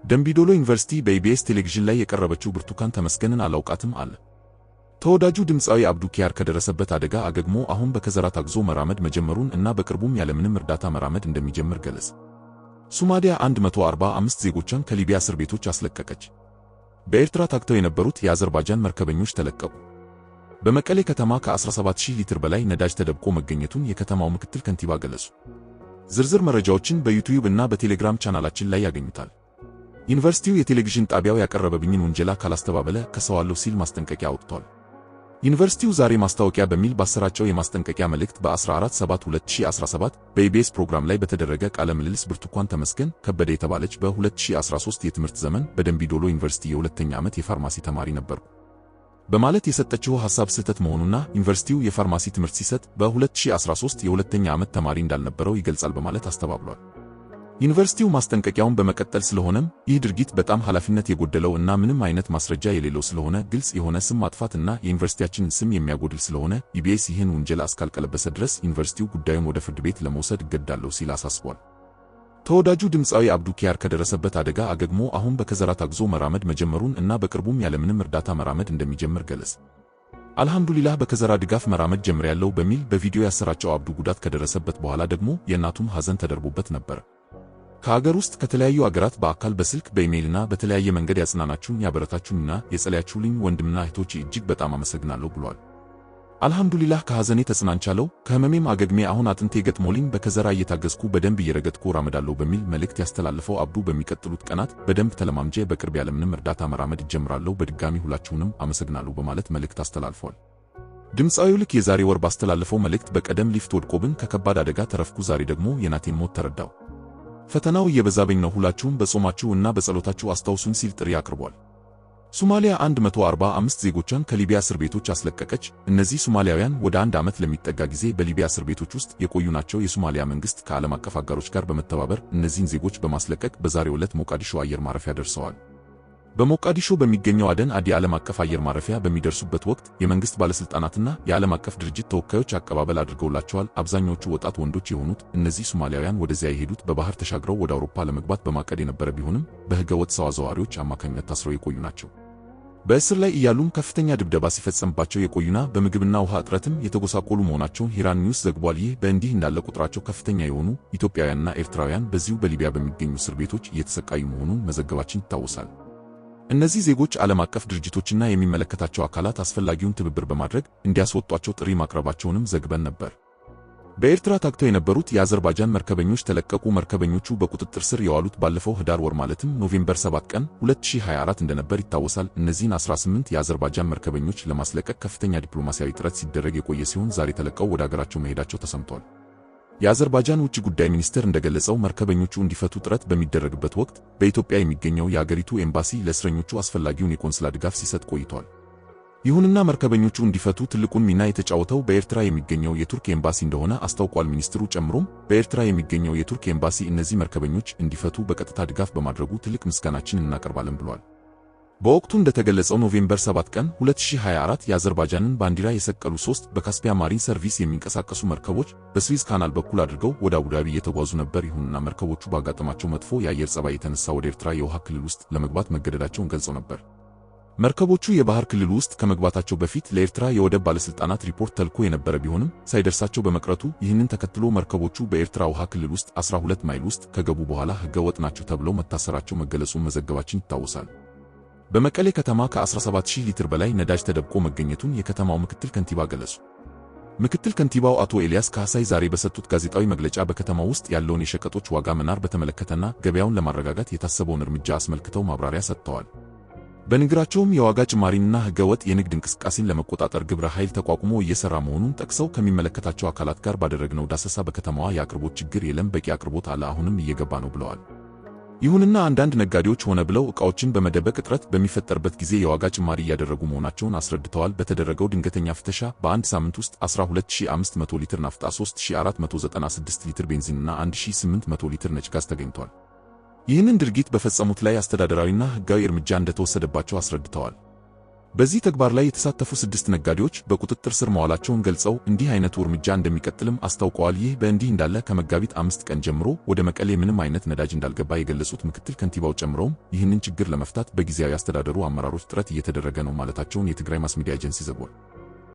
ደምቢዶሎ ዩኒቨርሲቲ በኢቢኤስ ቴሌቪዥን ላይ የቀረበችው ብርቱካን ተመስገንን አላውቃትም አለ። ተወዳጁ ድምፃዊ አብዱ ኪያር ከደረሰበት አደጋ አገግሞ አሁን በከዘራ ታግዞ መራመድ መጀመሩን እና በቅርቡም ያለምንም እርዳታ መራመድ እንደሚጀምር ገለጸ። ሶማሊያ 145 ዜጎቿን ከሊቢያ እስር ቤቶች አስለቀቀች። በኤርትራ ታግተው የነበሩት የአዘርባይጃን መርከበኞች ተለቀቁ። በመቀሌ ከተማ ከ17000 ሊትር በላይ ነዳጅ ተደብቆ መገኘቱን የከተማው ምክትል ከንቲባ ገለጹ። ዝርዝር መረጃዎችን በዩቲዩብ እና በቴሌግራም ቻናላችን ላይ ያገኙታል። ዩኒቨርሲቲው የቴሌቪዥን ጣቢያው ያቀረበብኝን ውንጀላ ካላስተባበለ ከሰዋለሁ ሲል ማስጠንቀቂያ አውጥቷል። ዩኒቨርሲቲው ዛሬ ማስታወቂያ በሚል ባሰራጨው የማስጠንቀቂያ መልእክት በ14/7/2017 በኢቢኤስ ፕሮግራም ላይ በተደረገ ቃለ ምልልስ ብርቱካን ተመስገን ከበደ የተባለች በ2013 የትምህርት ዘመን በደምቢዶሎ ዩኒቨርሲቲ የሁለተኛ ዓመት የፋርማሲ ተማሪ ነበርኩ በማለት የሰጠችው ሐሳብ ስህተት መሆኑና ዩኒቨርሲቲው የፋርማሲ ትምህርት ሲሰጥ በ2013 የሁለተኛ ዓመት ተማሪ እንዳልነበረው ይገልጻል በማለት አስተባብሏል። ዩኒቨርሲቲው ማስጠንቀቂያውን በመቀጠል ስለሆነም ይህ ድርጊት በጣም ኃላፊነት የጎደለው እና ምንም አይነት ማስረጃ የሌለው ስለሆነ ግልጽ የሆነ ስም ማጥፋት እና የዩኒቨርሲቲያችንን ስም የሚያጎድል ስለሆነ ኢቢኤስ ይህን ውንጀላ እስካልቀለበሰ ድረስ ዩኒቨርሲቲው ጉዳዩን ወደ ፍርድ ቤት ለመውሰድ እገደዳለሁ ሲል አሳስቧል። ተወዳጁ ድምፃዊ አብዱ ኪያር ከደረሰበት አደጋ አገግሞ አሁን በከዘራ ታግዞ መራመድ መጀመሩን እና በቅርቡም ያለምንም እርዳታ መራመድ እንደሚጀምር ገለጸ። አልሐምዱሊላህ በከዘራ ድጋፍ መራመድ ጀምሬያለሁ በሚል በቪዲዮ ያሰራጨው አብዱ ጉዳት ከደረሰበት በኋላ ደግሞ የእናቱም ሐዘን ተደርቦበት ነበር። ከሀገር ውስጥ ከተለያዩ አገራት በአካል በስልክ በኢሜይልና በተለያየ መንገድ ያጽናናችሁኝ ያበረታችሁኝና የጸለያችሁልኝ ወንድምና እህቶቼ እጅግ በጣም አመሰግናለሁ ብሏል። አልሐምዱሊላህ ከሐዘኔ ተጽናንቻለሁ፣ ከህመሜም አገግሜ አሁን አጥንቴ ገጥሞልኝ በከዘራ እየታገዝኩ በደንብ እየረገጥኩ ራመዳለሁ በሚል መልእክት ያስተላለፈው አብዱ በሚቀጥሉት ቀናት በደንብ ተለማምጄ በቅርብ ያለምንም እርዳታ መራመድ እጀምራለሁ፣ በድጋሚ ሁላችሁንም አመሰግናለሁ በማለት መልእክት አስተላልፏል። ድምፃዊው ልክ የዛሬ ወር ባስተላለፈው መልእክት በቀደም ሊፍት ወድቆብን ከከባድ አደጋ ተረፍኩ፣ ዛሬ ደግሞ የናቴን ሞት ተረዳው። ፈተናው እየበዛብኝ ነው፣ ሁላችሁም በጾማችሁ እና በጸሎታችሁ አስታውሱኝ ሲል ጥሪ አቅርቧል። ሶማሊያ 145 ዜጎቿን ከሊቢያ እስር ቤቶች አስለቀቀች። እነዚህ ሶማሊያውያን ወደ 1 ዓመት ለሚጠጋ ጊዜ በሊቢያ እስር ቤቶች ውስጥ የቆዩ ናቸው። የሶማሊያ መንግስት ከዓለም አቀፍ አጋሮች ጋር በመተባበር እነዚህን ዜጎች በማስለቀቅ በዛሬው ዕለት ሞቃዲሾ አየር ማረፊያ ደርሰዋል። በሞቃዲሾ በሚገኘው አደን አዲ ዓለም አቀፍ አየር ማረፊያ በሚደርሱበት ወቅት የመንግስት ባለስልጣናትና የዓለም አቀፍ ድርጅት ተወካዮች አቀባበል አድርገውላቸዋል። አብዛኛዎቹ ወጣት ወንዶች የሆኑት እነዚህ ሶማሊያውያን ወደዚያ የሄዱት በባህር ተሻግረው ወደ አውሮፓ ለመግባት በማቀድ የነበረ ቢሆንም በህገወጥ ሰው አዘዋዋሪዎች አማካኝነት ታስረው የቆዩ ናቸው። በእስር ላይ እያሉም ከፍተኛ ድብደባ ሲፈጸምባቸው የቆዩና በምግብና ውሃ እጥረትም የተጎሳቆሉ መሆናቸውን ሂራን ኒውስ ዘግቧል። ይህ በእንዲህ እንዳለ ቁጥራቸው ከፍተኛ የሆኑ ኢትዮጵያውያንና ኤርትራውያን በዚሁ በሊቢያ በሚገኙ እስር ቤቶች እየተሰቃዩ መሆኑን መዘገባችን ይታወሳል። እነዚህ ዜጎች ዓለም አቀፍ ድርጅቶችና የሚመለከታቸው አካላት አስፈላጊውን ትብብር በማድረግ እንዲያስወጧቸው ጥሪ ማቅረባቸውንም ዘግበን ነበር። በኤርትራ ታግተው የነበሩት የአዘርባይጃን መርከበኞች ተለቀቁ። መርከበኞቹ በቁጥጥር ስር የዋሉት ባለፈው ህዳር ወር ማለትም ኖቬምበር 7 ቀን 2024 እንደነበር ይታወሳል። እነዚህን 18 የአዘርባይጃን መርከበኞች ለማስለቀቅ ከፍተኛ ዲፕሎማሲያዊ ጥረት ሲደረግ የቆየ ሲሆን ዛሬ ተለቀው ወደ አገራቸው መሄዳቸው ተሰምቷል። የአዘርባይጃን ውጭ ጉዳይ ሚኒስቴር እንደገለጸው መርከበኞቹ እንዲፈቱ ጥረት በሚደረግበት ወቅት በኢትዮጵያ የሚገኘው የአገሪቱ ኤምባሲ ለእስረኞቹ አስፈላጊውን የቆንስላ ድጋፍ ሲሰጥ ቆይቷል። ይሁንና መርከበኞቹ እንዲፈቱ ትልቁን ሚና የተጫወተው በኤርትራ የሚገኘው የቱርክ ኤምባሲ እንደሆነ አስታውቋል። ሚኒስትሩ ጨምሮም በኤርትራ የሚገኘው የቱርክ ኤምባሲ እነዚህ መርከበኞች እንዲፈቱ በቀጥታ ድጋፍ በማድረጉ ትልቅ ምስጋናችንን እናቀርባለን ብሏል። በወቅቱ እንደተገለጸው ኖቬምበር 7 ቀን 2024 የአዘርባይጃንን ባንዲራ የሰቀሉ 3 በካስፒያ ማሪን ሰርቪስ የሚንቀሳቀሱ መርከቦች በስዊዝ ካናል በኩል አድርገው ወደ አቡዳቢ እየተጓዙ ነበር። ይሁንና መርከቦቹ ባጋጠማቸው መጥፎ የአየር ጸባይ የተነሳ ወደ ኤርትራ የውሃ ክልል ውስጥ ለመግባት መገደዳቸውን ገልጸው ነበር። መርከቦቹ የባህር ክልል ውስጥ ከመግባታቸው በፊት ለኤርትራ የወደብ ባለስልጣናት ሪፖርት ተልኮ የነበረ ቢሆንም ሳይደርሳቸው በመቅረቱ ይህንን ተከትሎ መርከቦቹ በኤርትራ ውሃ ክልል ውስጥ 12 ማይል ውስጥ ከገቡ በኋላ ህገወጥ ናቸው ተብለው መታሰራቸው መገለጹን መዘገባችን ይታወሳል። በመቀሌ ከተማ ከ17000 ሊትር በላይ ነዳጅ ተደብቆ መገኘቱን የከተማው ምክትል ከንቲባ ገለጹ። ምክትል ከንቲባው አቶ ኤልያስ ካሳይ ዛሬ በሰጡት ጋዜጣዊ መግለጫ በከተማው ውስጥ ያለውን የሸቀጦች ዋጋ መናር በተመለከተና ገበያውን ለማረጋጋት የታሰበውን እርምጃ አስመልክተው ማብራሪያ ሰጥተዋል። በንግግራቸውም የዋጋ ጭማሪና ህገወጥ የንግድ እንቅስቃሴን ለመቆጣጠር ግብረ ኃይል ተቋቁሞ እየሰራ መሆኑን ጠቅሰው ከሚመለከታቸው አካላት ጋር ባደረግነው ዳሰሳ በከተማዋ የአቅርቦት ችግር የለም፣ በቂ አቅርቦት አለ፣ አሁንም እየገባ ነው ብለዋል። ይሁንና አንዳንድ ነጋዴዎች ሆነ ብለው ዕቃዎችን በመደበቅ እጥረት በሚፈጠርበት ጊዜ የዋጋ ጭማሪ እያደረጉ መሆናቸውን አስረድተዋል። በተደረገው ድንገተኛ ፍተሻ በአንድ ሳምንት ውስጥ 12500 ሊትር ናፍጣ፣ 3496 ሊትር ቤንዚንና 1800 ሊትር ነጭ ጋዝ ተገኝቷል። ይህንን ድርጊት በፈጸሙት ላይ አስተዳደራዊና ህጋዊ እርምጃ እንደተወሰደባቸው አስረድተዋል። በዚህ ተግባር ላይ የተሳተፉ 6 ነጋዴዎች በቁጥጥር ስር መዋላቸውን ገልጸው እንዲህ አይነቱ እርምጃ እንደሚቀጥልም አስታውቀዋል። ይህ በእንዲህ እንዳለ ከመጋቢት 5 ቀን ጀምሮ ወደ መቀሌ ምንም አይነት ነዳጅ እንዳልገባ የገለጹት ምክትል ከንቲባው ጨምረውም ይህንን ችግር ለመፍታት በጊዜያዊ አስተዳደሩ አመራሮች ጥረት እየተደረገ ነው ማለታቸውን የትግራይ ማስ ሚዲያ ኤጀንሲ ዘግቧል።